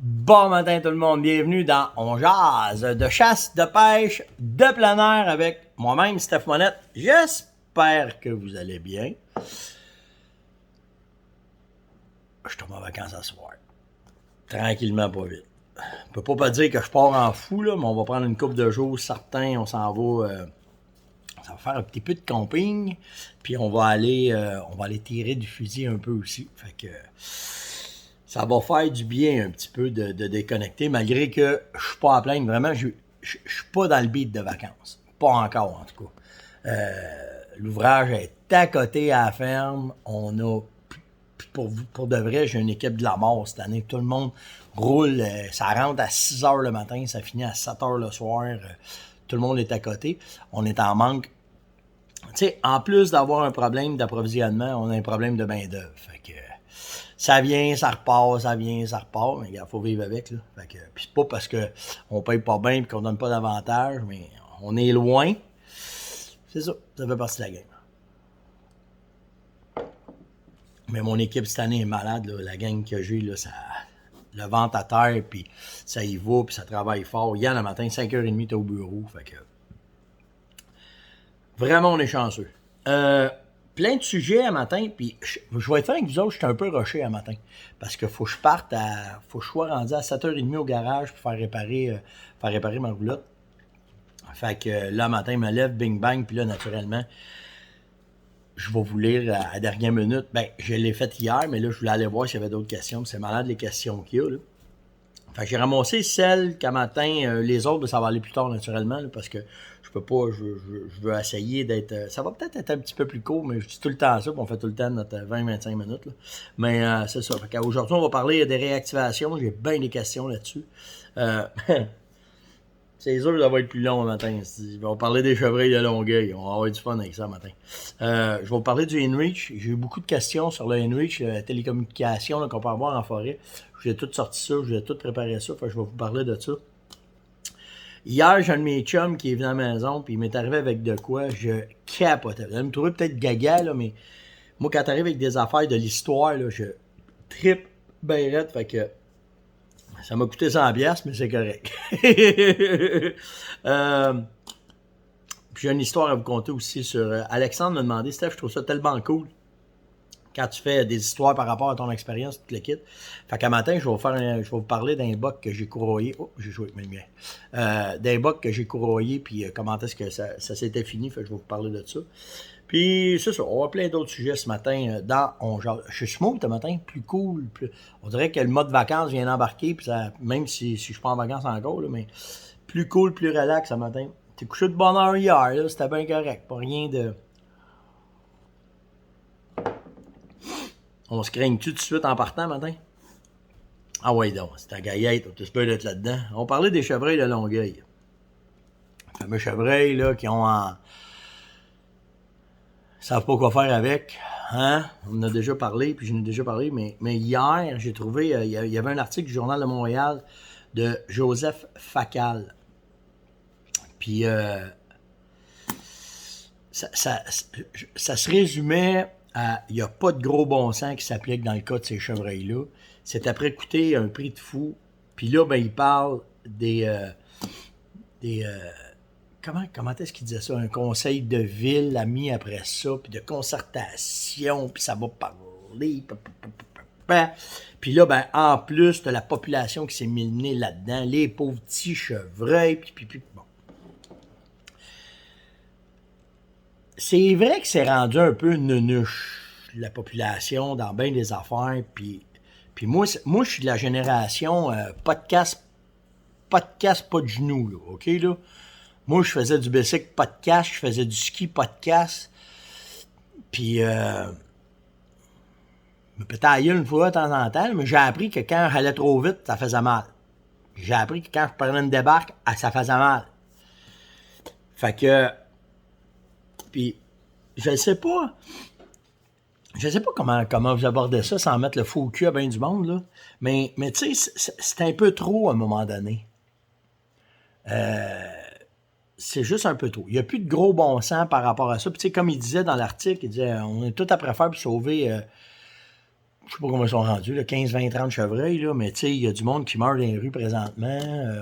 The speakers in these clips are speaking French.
Bon matin tout le monde, bienvenue dans On Jase de chasse, de pêche, de plein air avec moi-même, Steph Monette. J'espère que vous allez bien. Je tombe en vacances à soir. Tranquillement, pas vite. Je peux pas dire que je pars en fou, là, mais on va prendre une couple de jours certains. On s'en va, ça va faire un petit peu de camping. Puis on va aller tirer du fusil un peu aussi. Fait que ça va faire du bien un petit peu de déconnecter, malgré que je suis pas à plaindre. Vraiment, je suis pas dans le beat de vacances. Pas encore, en tout cas. L'ouvrage est à côté à la ferme. On a, pour de vrai, j'ai une équipe de la mort cette année. Tout le monde roule. Ça rentre à 6 h le matin, ça finit à 7 h le soir. Tout le monde est à côté. On est en manque. Tu sais, en plus d'avoir un problème d'approvisionnement, on a un problème de main-d'œuvre. Fait que ça vient, ça repart, ça vient, ça repart. Mais il faut vivre avec, là. Fait que, puis c'est pas parce qu'on paye pas bien et qu'on donne pas d'avantage, mais on est loin. C'est ça, ça fait partie de la game. Mais mon équipe cette année est malade, là. La gang que j'ai, là, ça le ventre à terre, puis ça y va, puis ça travaille fort. Hier, le matin, 5h30, t'es au bureau. Fait que vraiment, on est chanceux. Plein de sujets à matin, puis je vais être franc avec vous autres, je suis un peu rushé à matin. Parce que faut que je parte faut que je sois rendu à 7h30 au garage pour faire réparer ma roulotte. Fait que là, matin, je me lève, bing bang, puis là, naturellement, je vais vous lire à la dernière minute. Ben, je l'ai fait hier, mais là, je voulais aller voir s'il y avait d'autres questions. C'est malade les questions qu'il y a, là. Fait que j'ai ramassé celles qu'à matin, les autres, ça va aller plus tard naturellement, là, parce que je peux pas, je veux essayer d'être. Ça va peut-être être un petit peu plus court, mais je dis tout le temps ça, puis on fait tout le temps notre 20-25 minutes. Là. Mais c'est ça. Fait qu'aujourd'hui, on va parler des réactivations. J'ai bien des questions là-dessus. C'est sûr que ça va être plus long le matin. On va parler des chevreuils de Longueuil. On va avoir du fun avec ça le matin. Je vais vous parler du inReach. J'ai eu beaucoup de questions sur le inReach, la télécommunication qu'on peut avoir en forêt. Je vous ai tout sorti ça, je vous ai tout préparé ça. Fait que je vais vous parler de ça. Hier, j'ai un de mes chums qui est venu à la maison, puis il m'est arrivé avec de quoi je capotais. Vous allez me trouver peut-être gaga, là, mais moi, quand t'arrives avec des affaires de l'histoire, là, je trippe ben raide, fait que ça m'a coûté 100$, mais c'est correct. Puis j'ai une histoire à vous conter aussi sur... Alexandre m'a demandé, Steph, je trouve ça tellement cool quand tu fais des histoires par rapport à ton expérience, tout le kit. Fait qu'à matin, je vais vous parler d'un boc que j'ai courroyé. Oh, j'ai joué avec mes lumières. D'un boc que j'ai courroyé, puis comment est-ce que ça s'était fini. Fait que je vais vous parler de ça. Puis c'est ça, on a plein d'autres sujets ce matin je suis smooth ce matin, plus cool. On dirait que le mode vacances vient d'embarquer, puis ça, même si je suis pas en vacances encore, là, mais plus cool, plus relax ce matin. T'es couché de bonne heure hier, là, c'était bien correct. Pas rien de... On se craigne-tu tout de suite en partant matin? Ah ouais donc, c'est ta gaillette, on t'espère d'être là-dedans. On parlait des chevreuils de Longueuil. Les fameux chevreuils là, qui ont en... Ils savent pas quoi faire avec. Hein? On en a déjà parlé, puis j'en ai déjà parlé, mais hier, j'ai trouvé, il y avait un article du Journal de Montréal de Joseph Facal. Puis ça se résumait à il n'y a pas de gros bon sens qui s'applique dans le cas de ces chevreuils-là. C'est après coûter un prix de fou. Puis là, ben, il parle des comment est-ce qu'il disait ça? Un conseil de ville a mis après ça, puis de concertation, puis ça va parler. Puis là, ben, en plus, t'as la population qui s'est mis le nez là-dedans, les pauvres petits chevreuils, puis bon. C'est vrai que c'est rendu un peu nunuche, la population, dans bien des affaires, puis moi, je suis de la génération podcast, pas de genoux, là, OK, là? Moi, je faisais du bicycle, pas de casse. Je faisais du ski, pas de casse. Puis, me pétais la gueule une fois de temps en temps, mais j'ai appris que quand j'allais trop vite, ça faisait mal. J'ai appris que quand je prenais une débarque, ça faisait mal. Fait que, puis, je sais pas comment vous abordez ça sans mettre le faux cul à bien du monde, là. Mais tu sais, c'est un peu trop à un moment donné. C'est juste un peu trop. Il n'y a plus de gros bon sens par rapport à ça. Puis tu sais, comme il disait dans l'article, il disait on est tout après faire pour sauver je sais pas comment ils sont rendus, là, 15, 20, 30 chevreuils, là, mais tu sais, il y a du monde qui meurt dans les rues présentement.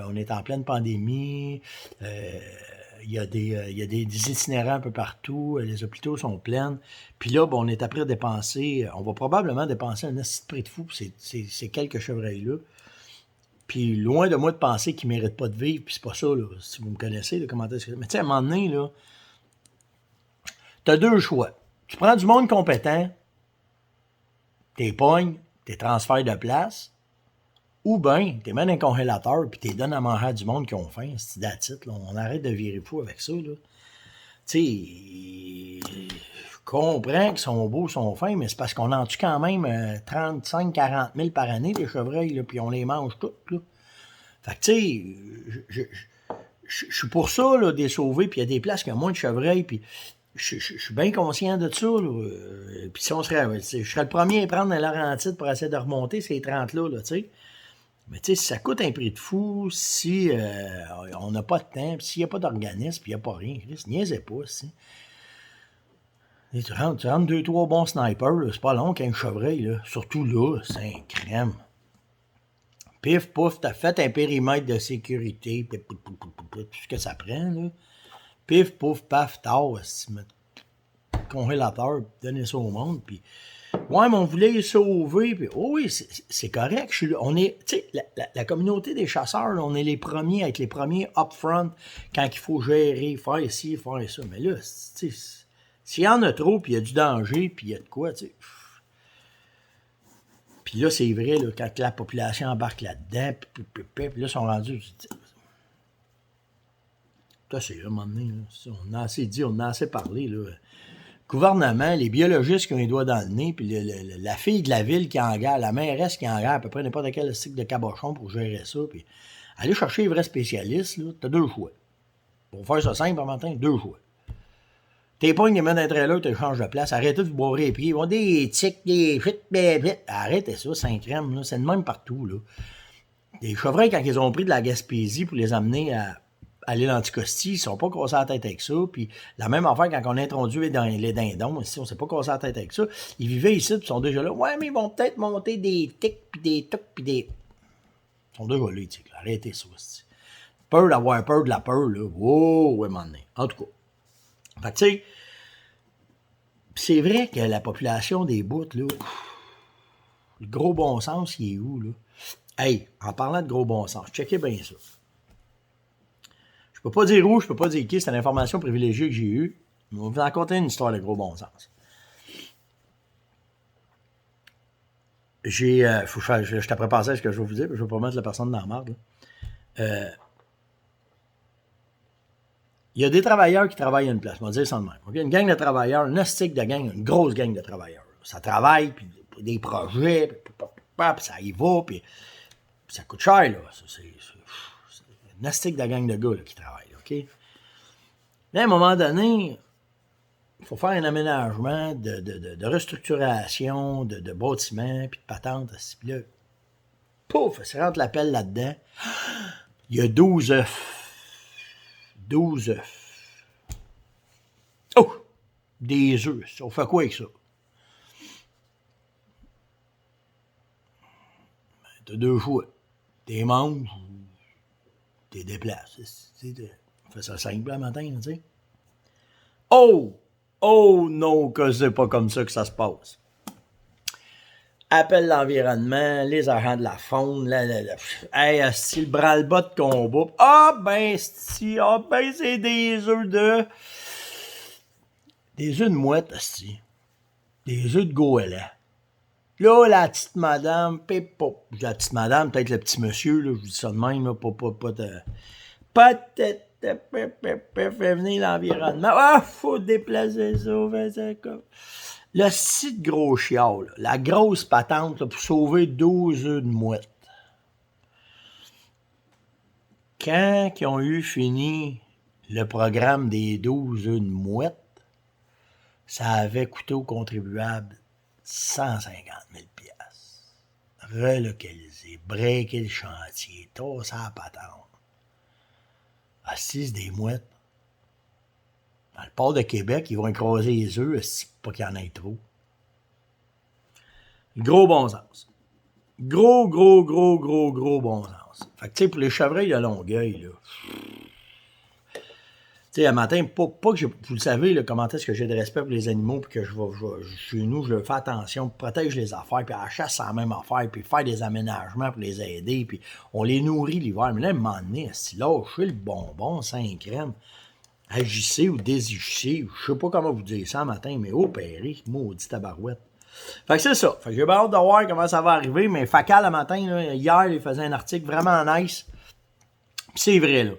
On est en pleine pandémie. Il y a des itinérants un peu partout. Les hôpitaux sont pleins. Puis là, on est après à dépenser. On va probablement dépenser un petit prix de fou pour ces quelques chevreuils-là. Puis loin de moi de penser qu'ils ne méritent pas de vivre. Puis c'est pas ça, là, si vous me connaissez, là, comment est-ce que... Mais tu sais, à un moment donné, là, tu as deux choix. Tu prends du monde compétent, t'es pognes, t'es transfères de place, ou bien t'es mets dans un congélateur puis t'es donnes à manger à du monde qui ont faim, c'est d'attitude, là. On arrête de virer fou avec ça, là. Tu sais, je comprends qu'ils sont beaux, sont fins, mais c'est parce qu'on en tue quand même 35-40 000 par année, des chevreuils, là, puis on les mange toutes, là. Fait que, tu sais, je suis pour ça, là, des sauver, puis il y a des places qui ont moins de chevreuils, puis je suis bien conscient de ça, là. Puis si on serait, je serais le premier à prendre un Laurentide pour essayer de remonter ces 30-là, là, tu sais. Mais tu sais, si ça coûte un prix de fou, si on n'a pas de temps, puis s'il n'y a pas d'organisme, puis il n'y a pas rien, Chris, niaisez pas, si. Et tu rentres 2-3 bons snipers, là, c'est pas long qu'un chevreuil, là. Surtout là, c'est un crème. Pif, pouf, t'as fait un périmètre de sécurité, pif, pouf, pouf, pouf, pouf, tout ce que ça prend, là. Pif, pouf, paf, tard, congélateur, donner ça au monde, puis ouais, mais on voulait les sauver, puis oh oui, c'est correct, on est, tu sais, la communauté des chasseurs, là, on est les premiers, à être les premiers upfront, quand il faut gérer, faire ci, faire ça, mais là, tu sais, s'il y en a trop, puis il y a du danger, puis il y a de quoi, tu sais, puis là, c'est vrai, là, quand la population embarque là-dedans, puis là, ils sont rendus, ça, c'est à un moment donné, là, on a assez dit, on a assez parlé, là. Gouvernement, les biologistes qui ont les doigts dans le nez, puis la fille de la ville qui engage, la mairesse qui engage à peu près n'importe quel cycle de cabochon pour gérer ça, puis aller chercher les vrais spécialistes, là, t'as deux choix. Pour faire ça simple, en matin, deux choix. T'es pas une main d'un trailer, tu changes de place, arrêtez de vous boire les pieds, ils vont des tics, des frites, arrêtez ça, c'est un crème, là, c'est le même partout, là. Les chevreuils, quand ils ont pris de la Gaspésie pour les amener à l'île Anticosti, ils ne sont pas cassés la tête avec ça. Puis la même affaire quand on a introduit les dindons, ici, on ne s'est pas cassé la tête avec ça. Ils vivaient ici, puis ils sont déjà là. Ouais, mais ils vont peut-être monter des tics, puis des tocs, puis des... Ils sont déjà là, les tics. Arrêtez ça, aussi. Peur d'avoir peur de la peur, là. Wow, ouais, m'en est. En tout cas. Fait que, tu sais, c'est vrai que la population des bouts, là, le gros bon sens, il est où, là? Hey, en parlant de gros bon sens, checkez bien ça. Je peux pas dire où, je peux pas dire qui, c'est l'information privilégiée que j'ai eue. Mais on va vous en conter une histoire de gros bon sens. Faut que je t'apprends penser à ce que je vais vous dire, puis je vais pas mettre la personne dans la marde. Il y a des travailleurs qui travaillent à une place, on va dire ça de même. Okay? Une gang de travailleurs, une hostique de gang, une grosse gang de travailleurs. Ça travaille, puis des projets, puis ça y va, puis ça coûte cher, là. C'est une hostique de gang de gars là, qui travaillent, OK? Mais à un moment donné, il faut faire un aménagement de restructuration, de bâtiments, puis de patentes. Puis là, pouf, ça rentre la pelle là-dedans. Il y a 12 œufs. 12 œufs. Oh! Des œufs. On fait quoi avec ça? Ben, t'as deux choix. T'es manges ou t'es déplaces. On fait ça simple le matin, tu sais. Oh! Oh non, que c'est pas comme ça que ça se passe. Appelle l'environnement, les agents de la faune, hey, si le branle-bas de combat. Ah ben, c'est des œufs de... Des œufs de mouette, asti. Des œufs de goéland. Là, la petite madame, la petite madame, peut-être le petit monsieur, là, je vous dis ça de même, là, pas de fait venir l'environnement. Ah, faut déplacer ça, fais ça comme... Le site gros chial, là, la grosse patente là, pour sauver 12 œufs de mouette. Quand ils ont eu fini le programme des 12 œufs de mouette, ça avait coûté aux contribuables 150 000 $. Relocaliser, breaker le chantier, tasser la patente. Assise des mouettes. Dans le port de Québec, ils vont écraser les œufs, pas qu'il y en ait trop. Gros bon sens. Gros bon sens. Fait que, tu sais, pour les chevreuils de Longueuil, là, tu sais, un matin, pas que vous le savez, là, comment est-ce que j'ai de respect pour les animaux, puis que chez nous, je fais attention, protège les affaires, puis à la chasse, c'est la même affaire, puis faire des aménagements pour les aider, puis on les nourrit l'hiver. Mais là, à un moment donné, si lâchez le bonbon, 5 crème, agissez ou désagissez, je sais pas comment vous dire ça un matin, mais opérez, maudit tabarouette. Fait que c'est ça. Fait que j'ai bien hâte de voir comment ça va arriver, mais Facal, le matin, là, hier, il faisait un article vraiment nice, puis c'est vrai, là.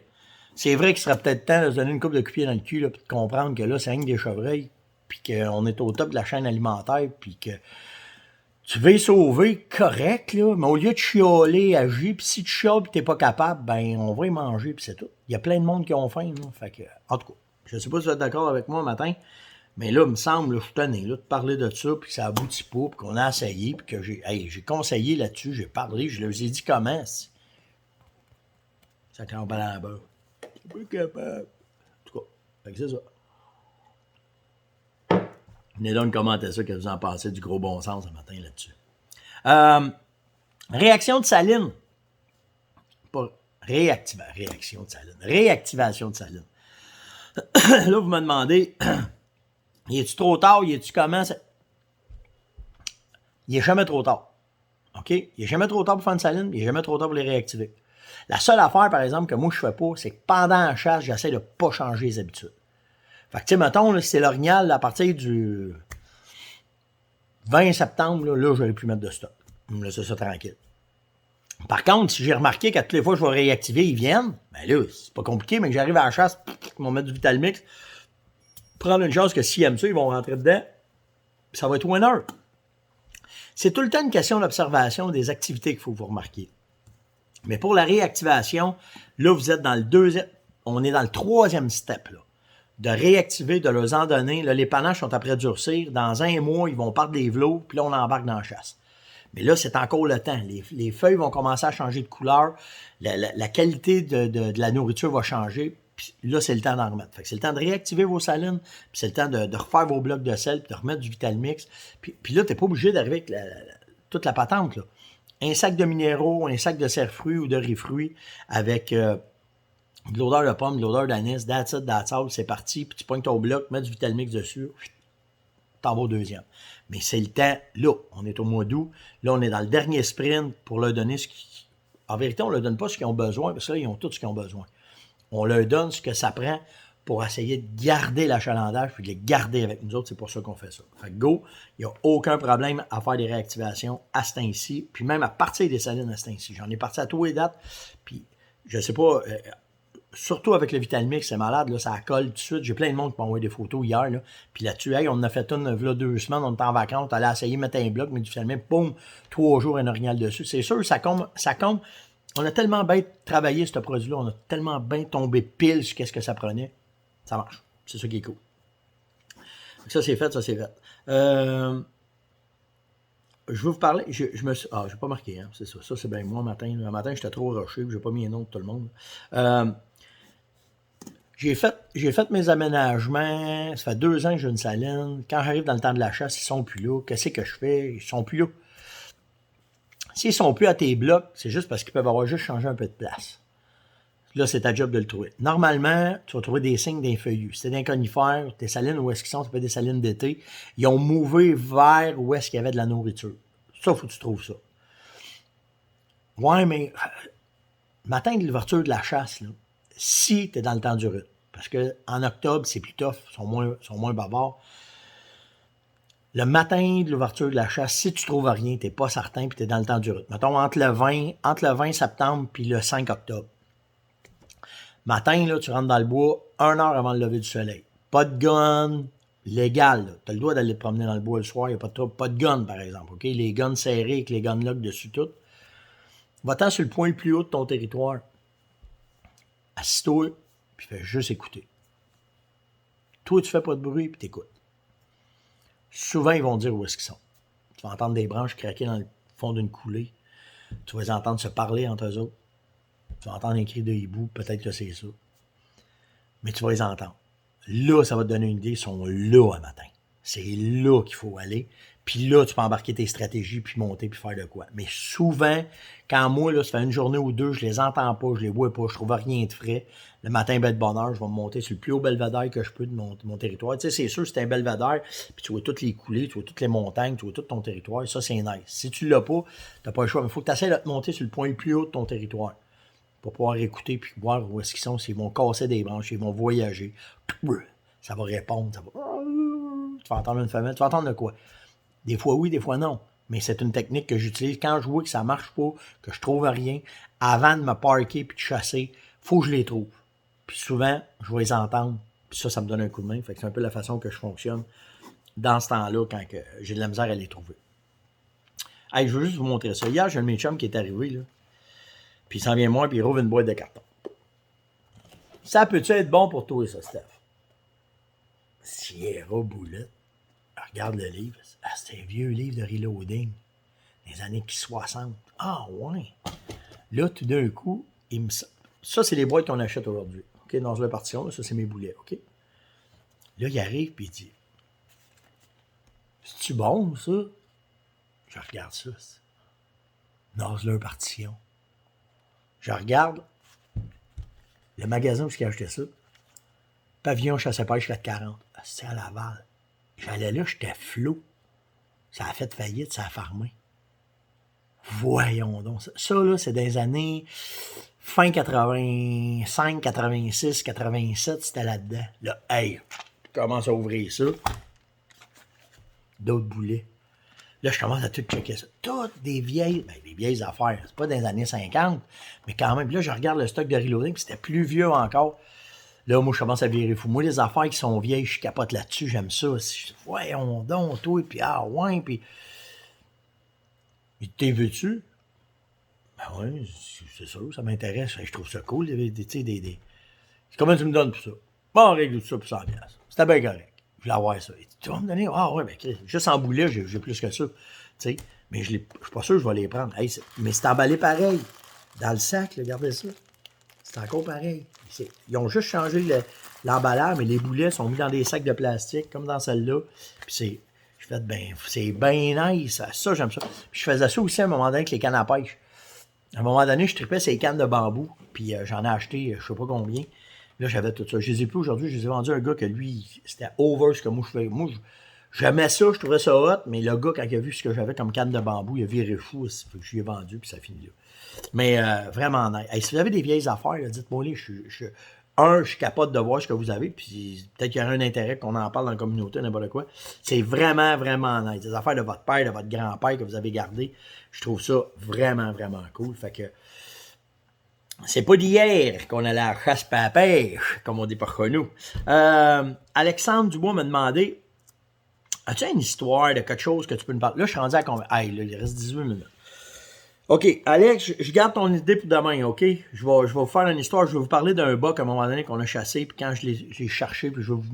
C'est vrai qu'il serait peut-être temps de se donner une coupe de coupier dans le cul, là, puis de comprendre que là, c'est rien que des chevreuils, puis qu'on est au top de la chaîne alimentaire, puis que tu veux les sauver, correct, là, mais au lieu de chialer, agir, puis si tu chiales puis t'es pas capable, ben on va y manger, puis c'est tout. Il y a plein de monde qui ont faim, là. Fait que, en tout cas, je sais pas si vous êtes d'accord avec moi matin, mais là, il me semble, là, je suis tanné, là, de parler de ça, puis que ça aboutit pas, puis qu'on a essayé, puis que j'ai conseillé là-dessus, j'ai parlé, je leur ai dit comment, ça campe à la beurre. Pas capable. En tout cas, fait que c'est ça. Venez donc commenter ça, que vous en pensez du gros bon sens ce matin là-dessus. Réaction de saline. Pas réaction de saline. Réactivation de saline. Là, vous me demandez, y est-tu trop tard? Y est-tu comment? Il est jamais trop tard. OK? Il est jamais trop tard pour faire une saline, il est jamais trop tard pour les réactiver. La seule affaire, par exemple, que moi, je fais pas, c'est que pendant la chasse, j'essaie de pas changer les habitudes. Fait que, tu sais, mettons, là, si c'est l'orignal, à partir du 20 septembre, là, je vais plus mettre de stock. Je me laisse ça tranquille. Par contre, si j'ai remarqué qu'à toutes les fois que je vais réactiver, ils viennent, ben là, c'est pas compliqué, mais que j'arrive à la chasse, ils vont mettre du Vitalmix, prendre une chance que s'ils aiment ça, ils vont rentrer dedans, puis ça va être winner. C'est tout le temps une question d'observation des activités qu'il faut vous remarquer. Mais pour la réactivation, là, vous êtes dans le deuxième, on est dans le troisième step, là, de réactiver, de leur en donner. Là, les panaches sont après durcir. Dans 1 mois, ils vont perdre des velours, puis là, on embarque dans la chasse. Mais là, c'est encore le temps. Les feuilles vont commencer à changer de couleur. La qualité de la nourriture va changer. Puis là, c'est le temps d'en remettre. Fait que c'est le temps de réactiver vos salines, puis c'est le temps de refaire vos blocs de sel, puis de remettre du Vitalmix. Puis là, tu n'es pas obligé d'arriver avec toute la patente, là. Un sac de minéraux, un sac de cerfruits ou de riz-fruits avec de l'odeur de pomme, de l'odeur d'anis, that's it, that's all, c'est parti. Puis tu pognes ton bloc, mets du Vitalmix dessus, t'en vas au deuxième. Mais c'est le temps, là, on est au mois d'août, là, on est dans le dernier sprint pour leur donner ce qui... En vérité, on ne leur donne pas ce qu'ils ont besoin, parce que là, ils ont tout ce qu'ils ont besoin. On leur donne ce que ça prend pour essayer de garder l'achalandage puis de les garder avec nous autres. C'est pour ça qu'on fait ça. Fait que go, il n'y a aucun problème à faire des réactivations à ce temps-ci, puis même à partir des salines à ce temps-ci. J'en ai parti à tous les dates, puis je sais pas, surtout avec le Vitalmix, c'est malade, là, ça colle tout de suite. J'ai plein de monde qui m'a envoyé des photos hier, là, puis là-dessus, hey, on en a fait une, là, 2 semaines, on était en vacances, on allait essayer de mettre un bloc, mais du Vitalmix, boum, 3 jours, un orignal dessus. C'est sûr, ça compte. On a tellement bien travaillé ce produit-là, on a tellement bien tombé pile sur qu'est-ce que ça prenait. Ça marche. C'est ça qui est cool. Ça, c'est fait, ça, c'est fait. Je veux vous parler. Je me suis. Ah, j'ai pas marqué, hein. C'est ça. Ça, c'est bien moi, matin. Le matin, j'étais trop rushé, j'ai pas mis les noms de tout le monde. J'ai fait mes aménagements. Ça fait 2 ans que j'ai une saline. Quand j'arrive dans le temps de la chasse, ils sont plus là. Qu'est-ce que je fais? Ils sont plus là. S'ils sont plus à tes blocs, c'est juste parce qu'ils peuvent avoir juste changé un peu de place. Là, c'est ta job de le trouver. Normalement, tu vas trouver des signes d'un feuillu. Si c'est d'un conifère, tes salines, où est-ce qu'ils sont? Ça peut être des salines d'été. Ils ont mouvé vers où est-ce qu'il y avait de la nourriture. Ça, il faut que tu trouves ça. Ouais, mais matin de l'ouverture de la chasse, là, si tu es dans le temps du rut, parce qu'en octobre, c'est plus tough, ils sont moins bavards. Le matin de l'ouverture de la chasse, si tu trouves rien, tu n'es pas certain, puis tu es dans le temps du rut. Mettons, entre le 20 septembre puis le 5 octobre. Matin, là, tu rentres dans le bois 1 heure avant le lever du soleil. Pas de gun, légal. Tu as le droit d'aller te promener dans le bois le soir, il n'y a pas de trouble. Pas de gun, par exemple. Okay? Les guns serrés avec les gun locks dessus tout. Va-t'en sur le point le plus haut de ton territoire. Assis-toi, puis fais juste écouter. Toi, tu fais pas de bruit, puis t'écoutes. Souvent, ils vont dire où est-ce qu'ils sont. Tu vas entendre des branches craquer dans le fond d'une coulée. Tu vas les entendre se parler entre eux autres. Tu vas entendre un cri de hibou, peut-être que c'est ça. Mais tu vas les entendre. Là, ça va te donner une idée, ils sont là un matin. C'est là qu'il faut aller. Puis là, tu peux embarquer tes stratégies, puis monter, puis faire de quoi. Mais souvent, quand moi, là, ça fait une journée ou deux, je les entends pas, je les vois pas, je trouve rien de frais. Le matin, ben de bonne heure, je vais me monter sur le plus haut belvédère que je peux de mon territoire. Tu sais, c'est sûr, c'est un belvédère, puis tu vois toutes les coulées, tu vois toutes les montagnes, tu vois tout ton territoire. Ça, c'est nice. Si tu l'as pas, t'as pas le choix. Mais il faut que tu essaies de te monter sur le point le plus haut de ton territoire pour pouvoir écouter, puis voir où est-ce qu'ils sont, s'ils vont casser des branches, ils vont voyager. Ça va répondre, ça va... Tu vas entendre une femelle, tu vas entendre de quoi? Des fois oui, des fois non. Mais c'est une technique que j'utilise. Quand je vois que ça marche pas, que je trouve rien, avant de me parker puis de chasser, faut que je les trouve. Puis souvent, je vais les entendre. Puis ça me donne un coup de main. Fait que c'est un peu la façon que je fonctionne dans ce temps-là quand j'ai de la misère à les trouver. Hey, je veux juste vous montrer ça. Hier, j'ai un de mes chums qui est arrivé, là. Puis il s'en vient moi, puis il rouvre une boîte de carton. Ça peut-tu être bon pour toi, ça, Steph? Sierra Boulette. Regarde le livre. Ah, c'est un vieux livre de reloading. Des années 60. Ah, ouais. Là, tout d'un coup, ça, c'est les boîtes qu'on achète aujourd'hui. OK, dans la partition, là, ça, c'est mes boulets. OK? Là, il arrive, puis il dit, c'est-tu bon, ça? Je regarde ça. Nasler partition. Je regarde le magasin où j'ai acheté ça. Pavillon chasse-pêche 440. C'est à Laval. J'allais là, j'étais flou. Ça a fait faillite, ça a fermé. Voyons donc. Ça, là, c'est des années fin 85, 86, 87, c'était là-dedans. Là, hey, je commence à ouvrir ça. D'autres boulets. Là, je commence à tout checker ça. Toutes des vieilles affaires. C'est pas des années 50, mais quand même. Puis là, je regarde le stock de reloading, puis c'était plus vieux encore. Là, moi, je commence à virer fou. Moi, les affaires qui sont vieilles, je capote là-dessus, j'aime ça. Voyons donc, toi, puis ah ouais, puis... T'es veux-tu? Ben oui, c'est sûr, ça m'intéresse. Je trouve ça cool. Comment tu me donnes pour ça? Bon, on règle tout ça pour 100$. C'était bien correct. Je voulais avoir ça. Tu vas me donner? Ah ouais, ben juste en boulet, j'ai plus que ça. T'sais, mais je suis pas sûr que je vais les prendre. Hey, mais c'est emballé pareil. Dans le sac, là, regardez ça. C'est encore pareil. Ils ont juste changé l'emballage, mais les boulets sont mis dans des sacs de plastique, comme dans celle-là. Puis c'est bien nice. Ça, j'aime ça. Puis je faisais ça aussi à un moment donné avec les cannes à pêche. À un moment donné, je tripais ces cannes de bambou, puis j'en ai acheté je sais pas combien. Là, j'avais tout ça. Je les ai plus aujourd'hui, je les ai vendus à un gars que lui, c'était over ce que moi je fais. Moi, j'aimais ça, je trouvais ça hot, mais le gars, quand il a vu ce que j'avais comme canne de bambou, il a viré fou. Je lui ai vendu, puis ça finit là. Mais vraiment nice. Hey, si vous avez des vieilles affaires, dites-moi les. Je suis capable de voir ce que vous avez, puis peut-être qu'il y aurait un intérêt qu'on en parle dans la communauté, n'importe quoi. C'est vraiment, vraiment nice. Des affaires de votre père, de votre grand-père que vous avez gardées, je trouve ça vraiment, vraiment cool. Fait que c'est pas d'hier qu'on allait à la chasse à la pêche, comme on dit par nous. Alexandre Dubois m'a demandé, as-tu une histoire de quelque chose que tu peux nous parler? Là, je suis rendu à combien? Hey, là, il reste 18 minutes. OK, Alex, je garde ton idée pour demain, OK? Je vais vous faire une histoire. Je vais vous parler d'un buck à un moment donné qu'on a chassé, puis quand je l'ai cherché, puis je vais vous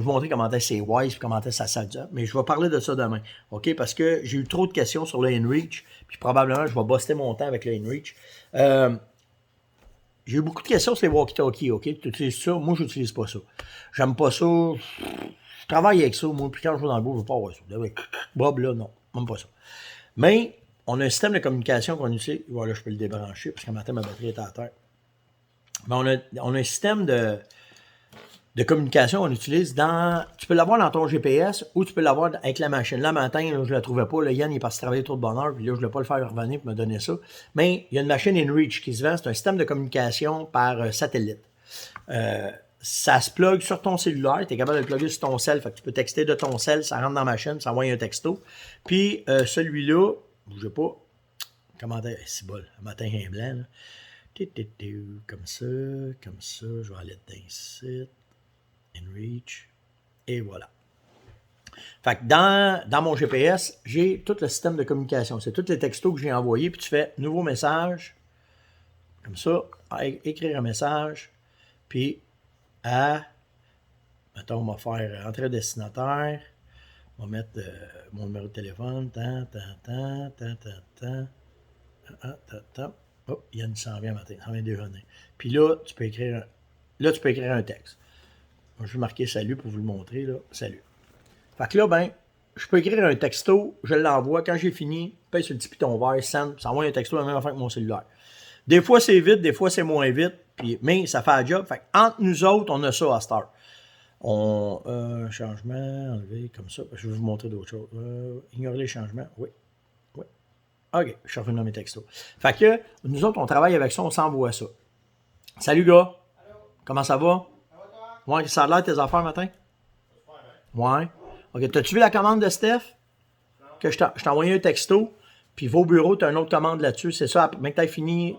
montrer comment c'est wise, puis comment ça s'adapte. Mais je vais parler de ça demain, OK? Parce que j'ai eu trop de questions sur le InReach, puis probablement je vais buster mon temps avec le InReach. J'ai eu beaucoup de questions sur les walkie-talkies, OK? Tu utilises ça? Moi, je n'utilise pas ça. J'aime pas ça. Je travaille avec ça, moi, puis quand je vais dans le bout, je veux pas avoir ça. Bob, là, non, même pas ça. Mais on a un système de communication qu'on utilise. Voilà, je peux le débrancher parce qu'un matin, ma batterie est à terre. Mais on a un système de communication qu'on utilise dans. Tu peux l'avoir dans ton GPS ou tu peux l'avoir avec la machine. Là, matin, là, je ne la trouvais pas. Là, Yann il est parti travailler trop de bonne heure, puis là, je ne voulais pas le faire revenir pour me donner ça. Mais il y a une machine InReach qui se vend. C'est un système de communication par satellite. Ça se plug sur ton cellulaire. Tu es capable de le plugger sur ton cell. Fait que tu peux texter de ton cell, ça rentre dans la machine, ça envoie un texto. Puis celui-là, bougez pas. Commentaire, c'est bol. Le matin, il y a un blanc. Là. Comme ça. Je vais aller dans ici. InReach. Et voilà. Fait que dans mon GPS, j'ai tout le système de communication. C'est tous les textos que j'ai envoyés. Puis tu fais nouveau message. Comme ça. Écrire un message. Puis mettons, on va faire entrée destinataire. On va mettre mon numéro de téléphone. Oh, Yann s'en vient matin, s'en vient déjeuner. Puis là, tu peux écrire un texte. Moi, je vais marquer salut pour vous le montrer. Là. Salut. Fait que là, ben, je peux écrire un texto, je l'envoie. Quand j'ai fini, je paye sur le petit piton vert, send, ça envoie un texto la même affaire que mon cellulaire. Des fois, c'est vite, des fois, c'est moins vite, puis, mais ça fait un job. Fait entre nous autres, on a ça à cette heure. Changement, enlever, comme ça. Je vais vous montrer d'autres choses. Ignorer les changements, oui. Oui. OK, je suis revenu dans mes textos. Fait que, nous autres, on travaille avec ça, on s'envoie ça. Salut, gars. Allô? Comment ça va? Ça va, toi? Ouais, ça a l'air tes affaires matin? Ouais. OK, t'as-tu vu la commande de Steph? Non. Que je t'ai envoyé un texto, puis va au bureau, t'as une autre commande là-dessus, c'est ça, après que t'as fini.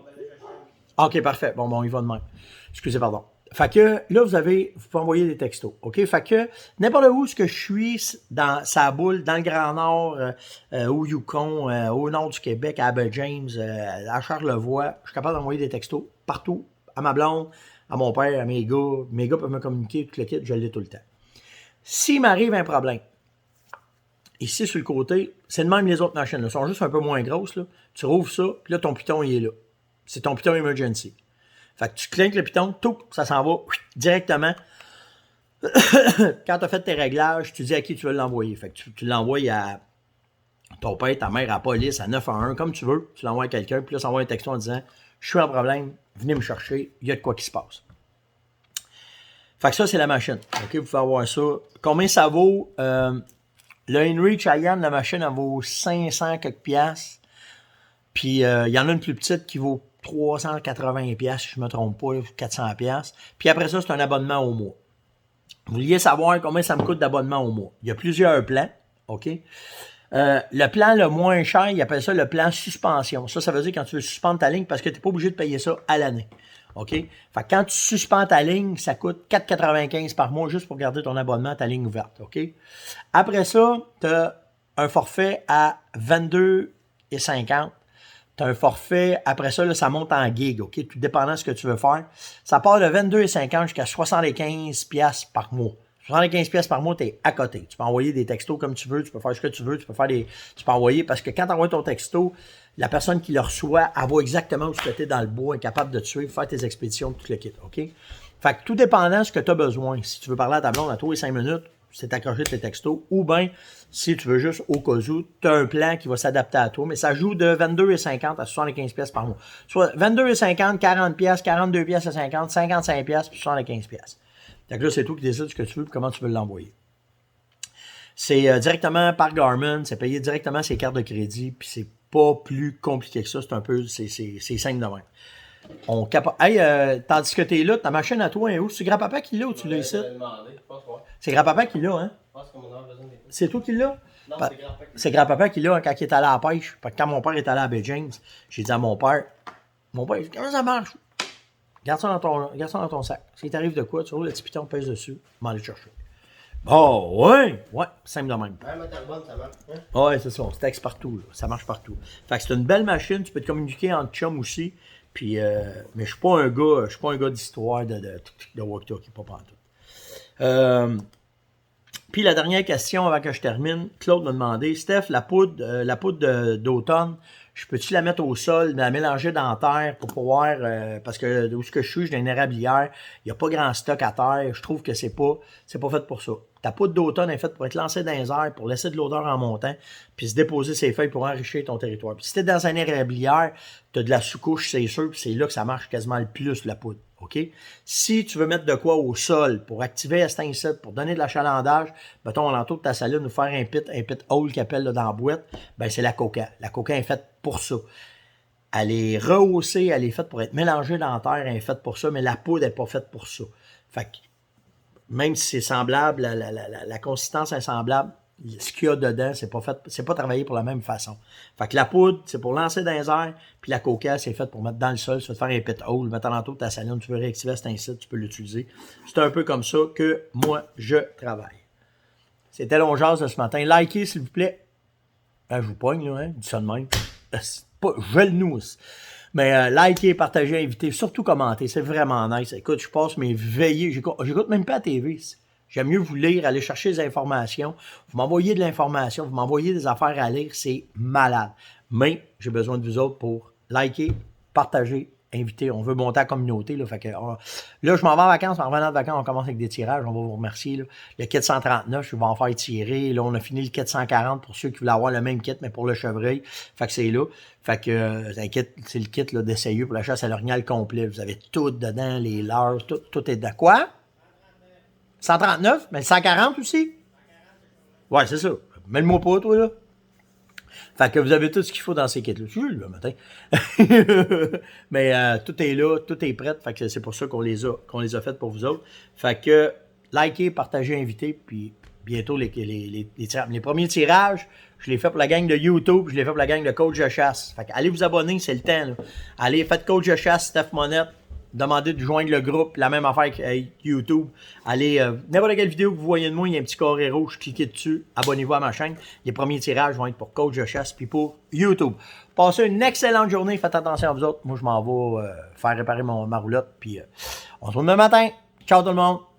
OK, parfait. Bon, il va de même. Excusez, pardon. Fait que là, vous pouvez envoyer des textos. OK? Fait que n'importe où ce que je suis dans sa boule, dans le Grand Nord, au Yukon, au nord du Québec, à Abbott James, à Charlevoix, je suis capable d'envoyer des textos partout, à ma blonde, à mon père, à mes gars. Mes gars peuvent me communiquer, tout le kit, je l'ai tout le temps. S'il m'arrive un problème, ici sur le côté, c'est de même les autres machines. Elles sont juste un peu moins grosses. Là. Tu rouvres ça, puis là, ton piton, il est là. C'est ton piton emergency. Fait que tu cliques le piton, tout, ça s'en va directement. Quand tu as fait tes réglages, tu dis à qui tu veux l'envoyer. Fait que tu l'envoies à ton père, ta mère, à la police, à 911, comme tu veux. Tu l'envoies à quelqu'un, puis là, ça envoie un texto en disant « Je suis en problème, venez me chercher, il y a de quoi qui se passe. » Fait que ça, c'est la machine. OK, vous pouvez avoir ça. Combien ça vaut? Le Henry Cheyenne, la machine, elle vaut 500 quelques piastres. Puis, il y en a une plus petite qui vaut 380 piastres, si je ne me trompe pas, 400 piastres. Puis après ça, c'est un abonnement au mois. Vous vouliez savoir combien ça me coûte d'abonnement au mois. Il y a plusieurs plans, OK? Le plan le moins cher, il appelle ça le plan suspension. Ça veut dire quand tu veux suspendre ta ligne parce que tu n'es pas obligé de payer ça à l'année. OK? Fait que quand tu suspends ta ligne, ça coûte 4,95 par mois juste pour garder ton abonnement, ta ligne ouverte. OK? Après ça, tu as un forfait à 22,50. Tu as un forfait, après ça, là, ça monte en gig, OK? Tout dépendant de ce que tu veux faire. Ça part de 22,50 jusqu'à 75 piastres par mois. 75 piastres par mois, tu es à côté. Tu peux envoyer des textos comme tu veux, tu peux faire ce que tu veux, tu peux envoyer, parce que quand tu envoies ton texto, la personne qui le reçoit, elle voit exactement où tu es dans le bois, est capable de te suivre, faire tes expéditions, tout le kit, OK? Fait que tout dépendant de ce que tu as besoin. Si tu veux parler à ta blonde à tous les 5 minutes, c'est accroché tes textos, ou bien, si tu veux juste au cas où, tu as un plan qui va s'adapter à toi, mais ça joue de 22,50 à 75 pièces par mois. Soit 22,50, 40 pièces, 42 pièces à 50, 55 pièces, puis 75 pièces. Donc là, c'est toi qui décides ce que tu veux et comment tu veux l'envoyer. C'est directement par Garmin, c'est payé directement ses cartes de crédit, puis c'est pas plus compliqué que ça, c'est un peu, c'est simple de même. Hey, tandis que t'es là, ta machine à toi est où? C'est grand-papa qui l'a ou tu l'as ici? C'est grand-papa qui l'a, hein? C'est toi qui l'as? Non, c'est grand-papa qui l'a quand il est allé à la pêche. Quand mon père est allé à Bay James, j'ai dit à mon père, comment ça marche? Garde ça dans ton sac. S'il t'arrive de quoi, tu roules le petit piton, pèse dessus, m'en aller chercher. Oh, ouais, simple de même. Ouais, c'est ça, on se texte partout, là. Ça marche partout. Fait que c'est une belle machine, tu peux te communiquer entre chums aussi. Puis, mais je suis pas un gars d'histoire de walkie-talkie, pas pantoute. Puis la dernière question avant que je termine, Claude m'a demandé, Steph, la poudre d'automne, je peux-tu la mettre au sol, la mélanger dans la terre pour pouvoir, parce que où ce que je suis, j'ai une érablière, il n'y a pas grand stock à terre, je trouve que c'est pas fait pour ça. Ta poudre d'automne est faite pour être lancée dans les airs, pour laisser de l'odeur en montant, puis se déposer ses feuilles pour enrichir ton territoire. Puis si t'es dans une érablière, tu as de la sous-couche, c'est sûr, puis c'est là que ça marche quasiment le plus, la poudre. OK? Si tu veux mettre de quoi au sol pour activer la stainset, pour donner de l'achalandage, mettons, l'entour de ta saline, nous faire un pit hole qui appelle là, dans la boîte, ben c'est la coca. La coca est faite pour ça. Elle est rehaussée, elle est faite pour être mélangée dans la terre, elle est faite pour ça, mais la poudre n'est pas faite pour ça. Fait que, même si c'est semblable, la consistance est semblable, ce qu'il y a dedans, c'est pas travaillé pour la même façon. Fait que la poudre, c'est pour lancer dans les airs, puis la coca, c'est fait pour mettre dans le sol, tu vas te faire un pit hole, mettre alentour de ta saline, tu veux réactiver cet incite, tu peux l'utiliser. C'est un peu comme ça que moi, je travaille. C'était l'ongeance de ce matin. Likez, s'il vous plaît. Je vous pogne, là, hein, dis ça de même. Je le nousse. Mais likez, partagez, invitez, surtout commentez, c'est vraiment nice. Écoute, je passe mes veillées, j'écoute même pas la TV. J'aime mieux vous lire, aller chercher des informations. Vous m'envoyez de l'information, vous m'envoyez des affaires à lire, c'est malade. Mais j'ai besoin de vous autres pour liker, partager, inviter, on veut monter à la communauté. Là, fait que, là, je m'en vais en vacances. En revenant de vacances, on commence avec des tirages. On va vous remercier. Là. Le kit 139, je vais en faire tirer. Là, on a fini le kit 140 pour ceux qui voulaient avoir le même kit, mais pour le chevreuil. Fait que c'est là. Fait que c'est le kit d'essayeux pour la chasse à l'orignal complet. Vous avez tout dedans, les leurres, tout est dedans. Quoi? 139? Mais le 140 aussi? Ouais, c'est ça. Mets-le-moi pas, toi, là. Fait que vous avez tout ce qu'il faut dans ces kits-là. Je suis le matin. Mais tout est là, tout est prêt. Fait que c'est pour ça qu'on les a faites pour vous autres. Fait que likez, partagez, invitez, puis bientôt les premiers tirages, je les fais pour la gang de YouTube, je les fais pour la gang de Coach de chasse. Fait que allez vous abonner, c'est le temps. Là. Allez, faites Coach de chasse, Steph Monette. Demandez de joindre le groupe, la même affaire avec YouTube. Allez, n'importe quelle vidéo que vous voyez de moi, il y a un petit carré rouge, cliquez dessus, abonnez-vous à ma chaîne. Les premiers tirages vont être pour Coach de chasse puis pour YouTube. Passez une excellente journée, faites attention à vous autres. Moi, je m'en vais faire réparer ma roulotte, puis on se retrouve demain matin. Ciao tout le monde!